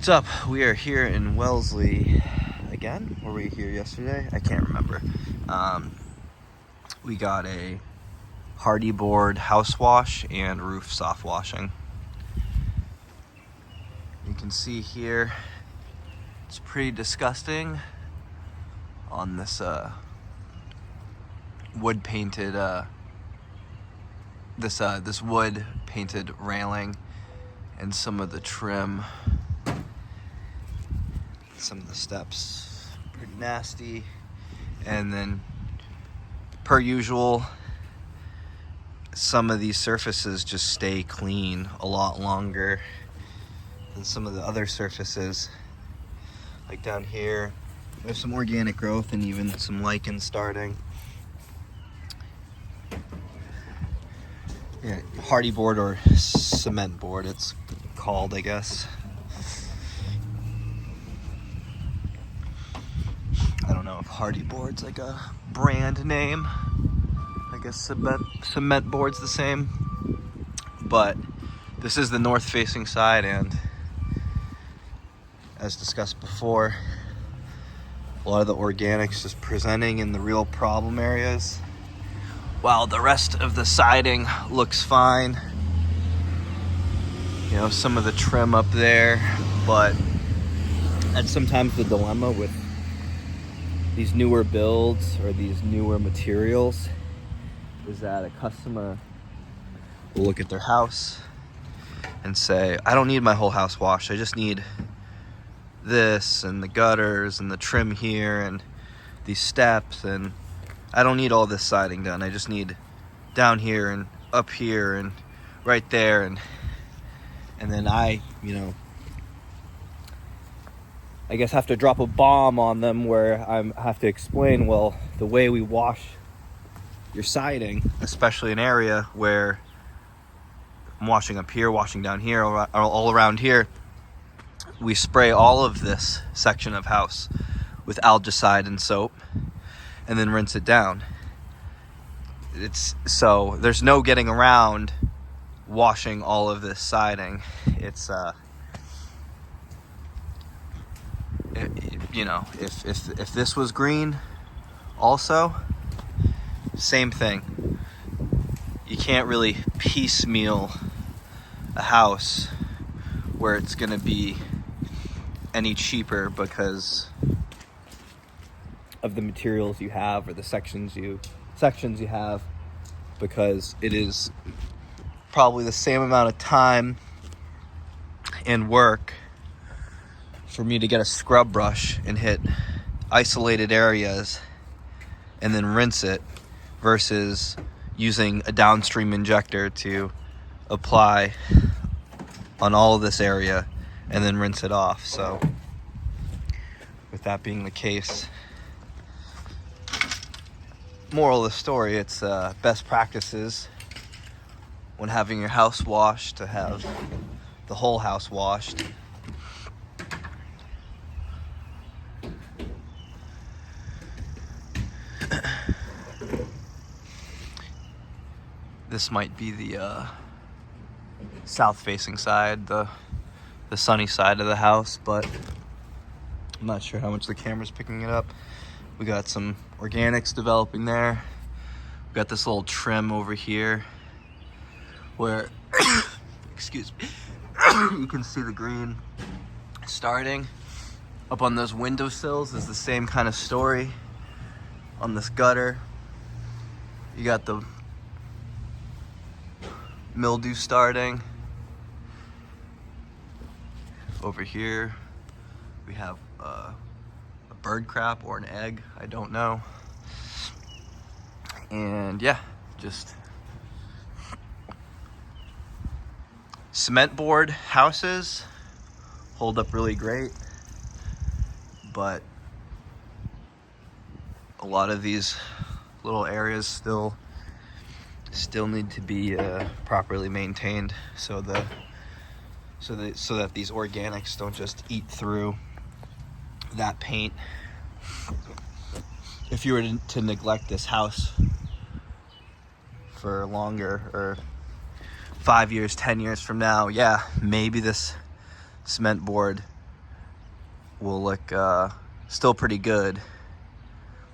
What's up? We are here in Wellesley again. Were we here yesterday? I can't remember. We got a Hardie board house wash and roof soft washing. You can see here it's pretty disgusting on this wood painted this wood painted railing and some of the trim. Some of the steps pretty nasty, and then per usual some of these surfaces just stay clean a lot longer than some of the other surfaces. Like down here there's some organic growth and even some lichen starting. Yeah, Hardie board or cement board it's called, I guess. I don't know if Hardie board's like a brand name. I guess cement board's the same. But this is the north facing side, and as discussed before, a lot of the organics just presenting in the real problem areas, while the rest of the siding looks fine. You know, some of the trim up there, but that's sometimes the dilemma with these newer builds or these newer materials, is that a customer will look at their house and say, I don't need my whole house washed. I just need this and the gutters and the trim here and these steps, and I don't need all this siding done. I just need down here and up here and right there, and then I guess have to drop a bomb on them where I have to explain, well, the way we wash your siding, especially an area where I'm washing up here, washing down here, all around here, we spray all of this section of house with algicide and soap and then rinse it down. So there's no getting around washing all of this siding. It's if this was green also, same thing. You can't really piecemeal a house where it's gonna be any cheaper because of the materials you have or the sections you have, because it is probably the same amount of time and work for me to get a scrub brush and hit isolated areas and then rinse it versus using a downstream injector to apply on all of this area and then rinse it off. So with that being the case, moral of the story, it's best practices when having your house washed to have the whole house washed. This might be the south-facing side, the sunny side of the house, but I'm not sure how much the camera's picking it up. We got some organics developing there. We got this little trim over here where, excuse me, you can see the green starting. Up on those windowsills is the same kind of story. On this gutter, you got the mildew starting. Over here we have a bird crap or an egg, I don't know. And yeah, just cement board houses hold up really great, but a lot of these little areas still need to be properly maintained so that these organics don't just eat through that paint. If you were to neglect this house for longer, or 5 years, 10 years from now, yeah, maybe this cement board will look still pretty good,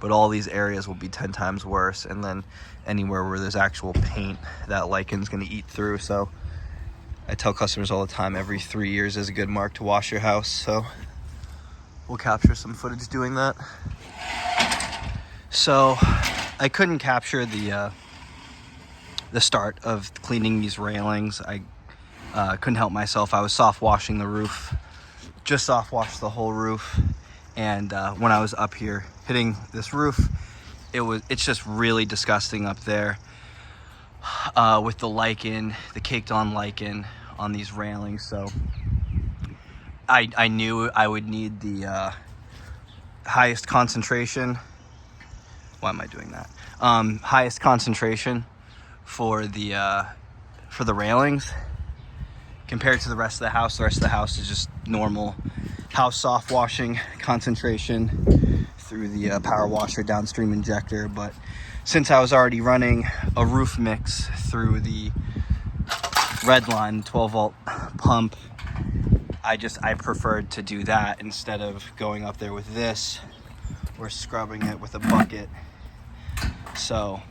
but all these areas will be 10 times worse. And then anywhere where there's actual paint, that lichen's gonna eat through. So I tell customers all the time, every 3 years is a good mark to wash your house. So we'll capture some footage doing that. So I couldn't capture the start of cleaning these railings. I couldn't help myself. I was soft washing the roof, just soft washed the whole roof. And when I was up here hitting this roof, it's just really disgusting up there with the lichen, the caked on lichen on these railings. So I knew I would need the highest concentration. Why am I doing that? Highest concentration for the railings compared to the rest of the house. The rest of the house is just normal house soft washing concentration through the power washer downstream injector. But since I was already running a roof mix through the red line 12 volt pump, I preferred to do that instead of going up there with this or scrubbing it with a bucket. So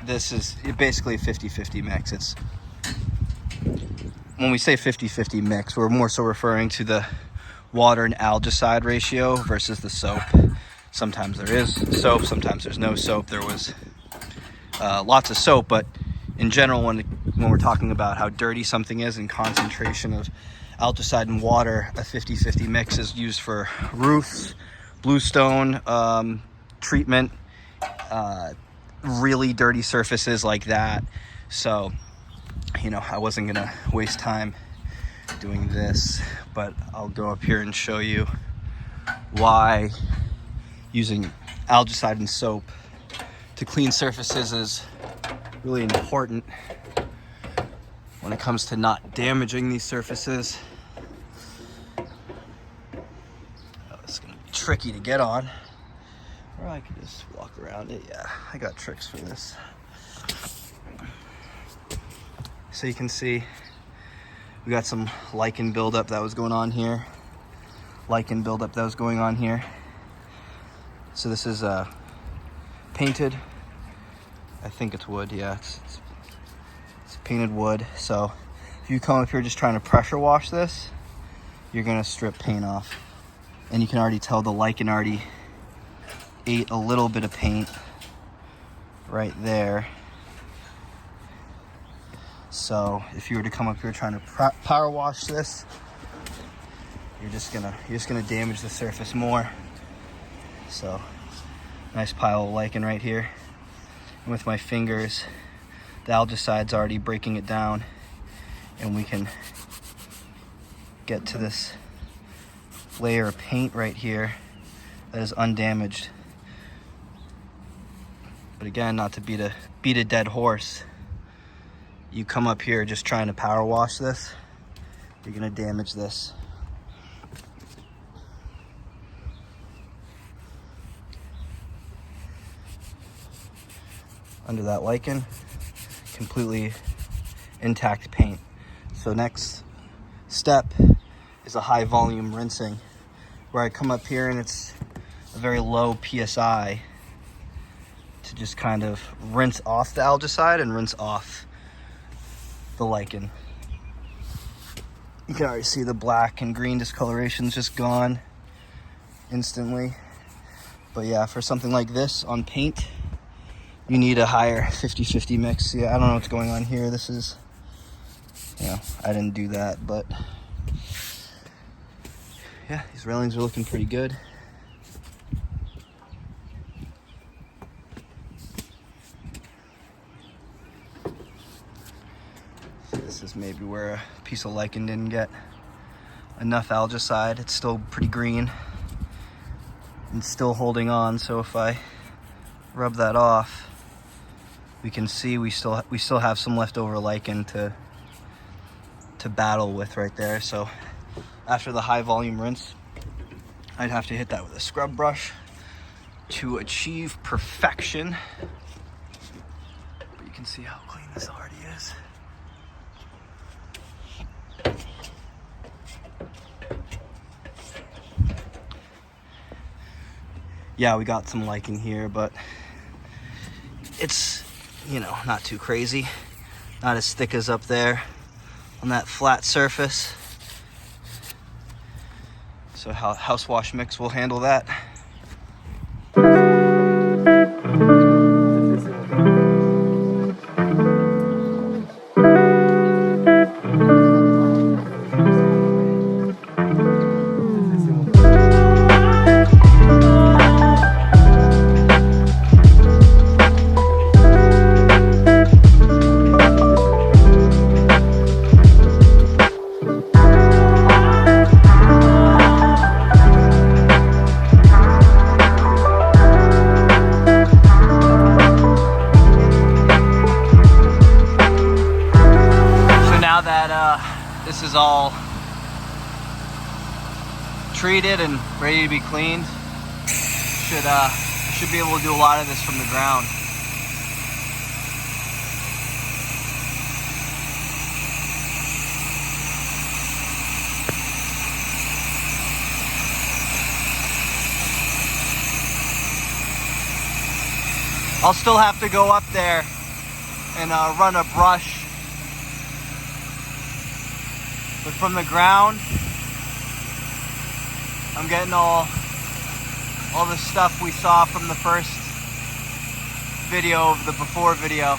this is basically a 50-50 mix. It's, when we say 50-50 mix, we're more so referring to the water and algicide ratio versus the soap. Sometimes there is soap, sometimes there's no soap. There was lots of soap, but in general, when we're talking about how dirty something is and concentration of algicide and water, a 50-50 mix is used for roofs, bluestone treatment, really dirty surfaces like that. So, you know, I wasn't gonna waste time doing this, but I'll go up here and show you why using algicide and soap to clean surfaces is really important when it comes to not damaging these surfaces. Oh, it's gonna be tricky to get on. Or I could just walk around it. Yeah, I got tricks for this. So you can see we got some lichen buildup that was going on here. So this is painted. I think it's wood. Yeah, it's painted wood. So if you come up here just trying to pressure wash this, you're gonna strip paint off, and you can already tell the lichen already ate a little bit of paint right there. So if you were to come up here trying to power wash this, you're just gonna damage the surface more. So nice pile of lichen right here, and with my fingers the algicide's already breaking it down, and we can get to this layer of paint right here that is undamaged. But again, not to beat a dead horse, you come up here just trying to power wash this, you're gonna damage this. Under that lichen, completely intact paint. So next step is a high volume rinsing, where I come up here and it's a very low PSI to just kind of rinse off the algicide and rinse off the lichen. You can already see the black and green discoloration's just gone instantly. But yeah, for something like this on paint, you need a higher 50-50 mix. Yeah, I don't know what's going on here. This is, you know, I didn't do that, but yeah, these railings are looking pretty good. So this is maybe where a piece of lichen didn't get enough algicide. It's still pretty green and still holding on. So if I rub that off, we can see we still have some leftover lichen to battle with right there. So after the high volume rinse, I'd have to hit that with a scrub brush to achieve perfection. But you can see how clean this already is. Yeah, we got some lichen here, but it's, you know, not too crazy. Not as thick as up there on that flat surface. So house wash mix will handle that. This is all treated and ready to be cleaned. Should be able to do a lot of this from the ground. I'll still have to go up there and run a brush. But from the ground, I'm getting all the stuff we saw from the first video, of the before video.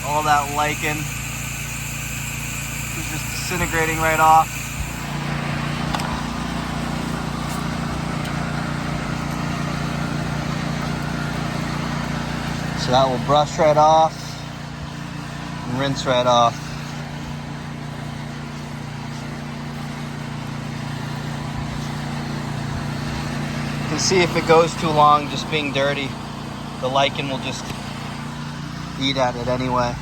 All that lichen is just disintegrating right off. So that will brush right off. Rinse right off. You can see if it goes too long just being dirty, the lichen will just eat at it anyway.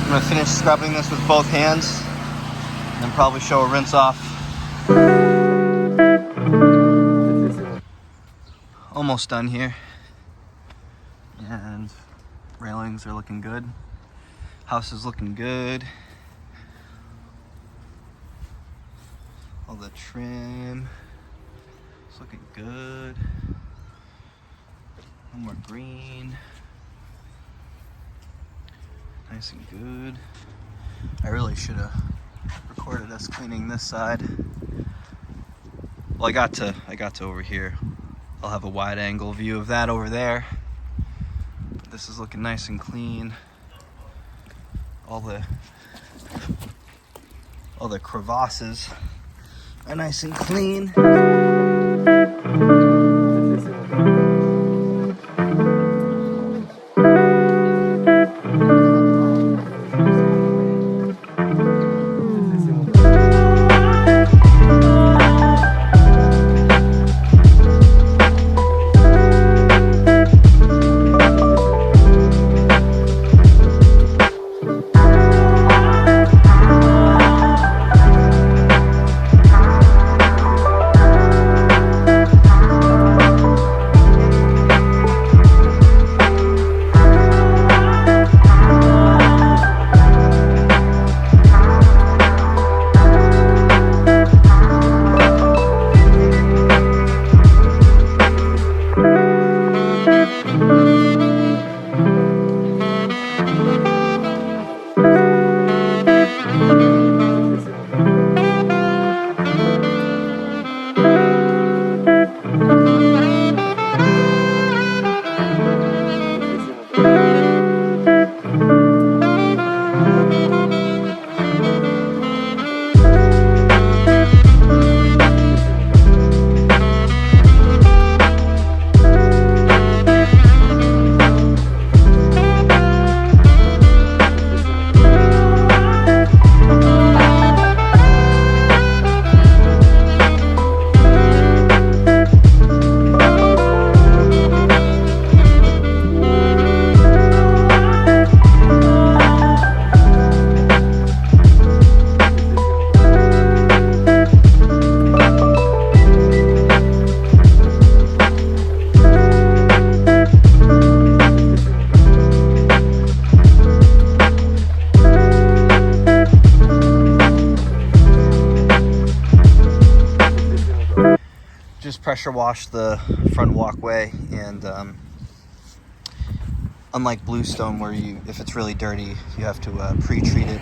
I'm gonna finish scrubbing this with both hands and then probably show a rinse off. Almost done here. And railings are looking good. House is looking good. All the trim is looking good. One more green. Nice and good. I really should have recorded us cleaning this side. Well, I got to over here. I'll have a wide angle view of that over there. But this is looking nice and clean. All the crevasses are nice and clean. pressure washed the front walkway, and unlike bluestone where if it's really dirty, you have to pre-treat it,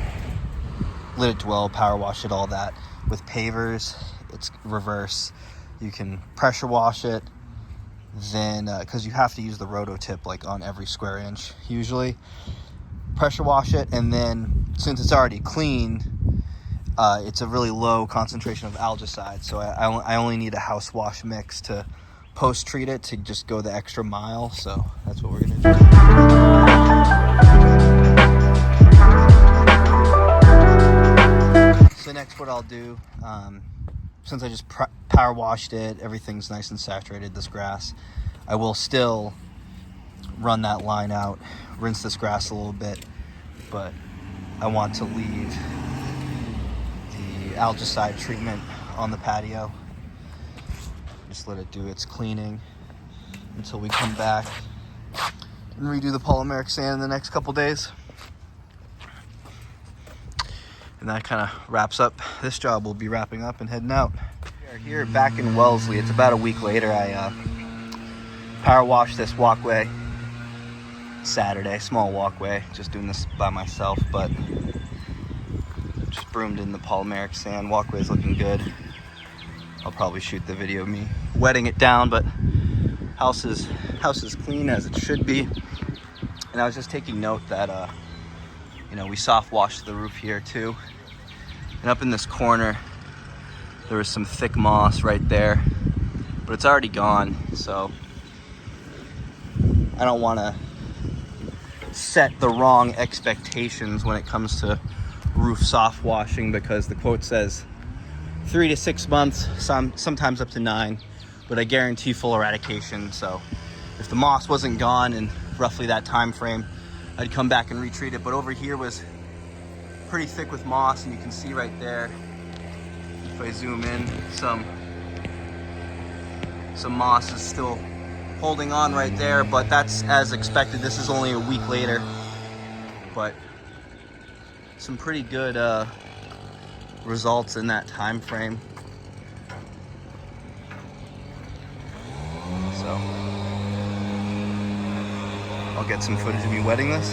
let it dwell, power wash it, all that. With pavers, it's reverse. You can pressure wash it, then because you have to use the roto tip like on every square inch usually. Pressure wash it, and then since it's already clean, it's a really low concentration of algicide, so I only need a house wash mix to post treat it to just go the extra mile. So that's what we're gonna do. So next, what I'll do, since I just power washed it, everything's nice and saturated, this grass, I will still run that line out, rinse this grass a little bit, but I want to leave the algicide treatment on the patio. Just let it do its cleaning until we come back and redo the polymeric sand in the next couple days. And that kind of wraps up this job. We'll be wrapping up and heading out. We are here back in Wellesley. It's about a week later. I power washed this walkway Saturday, small walkway, just doing this by myself, but just broomed in the polymeric sand. Walkway's looking good. I'll probably shoot the video of me wetting it down, but house is clean as it should be. And I was just taking note that we soft washed the roof here too. And up in this corner, there was some thick moss right there, but it's already gone. So I don't want to set the wrong expectations when it comes to roof soft washing, because the quote says 3 to 6 months, sometimes up to 9, but I guarantee full eradication. So if the moss wasn't gone in roughly that time frame, I'd come back and retreat it. But over here was pretty thick with moss, and you can see right there, if I zoom in, some moss is still holding on right there, but that's as expected. This is only a week later, but some pretty good results in that time frame. So I'll get some footage of me wetting this.